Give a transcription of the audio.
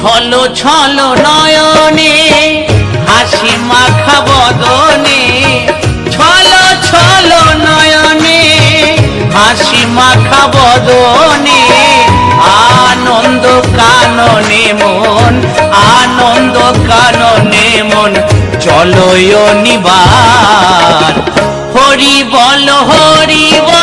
ছলো ছলো নয়নে হাসি মাখা বদনে, ছলো ছলো নয়নে হাসি মাখা বদনে, আনন্দ কাননে মন, আনন্দ কাননে মন, চলো নিবার। হরি বল হরি বল।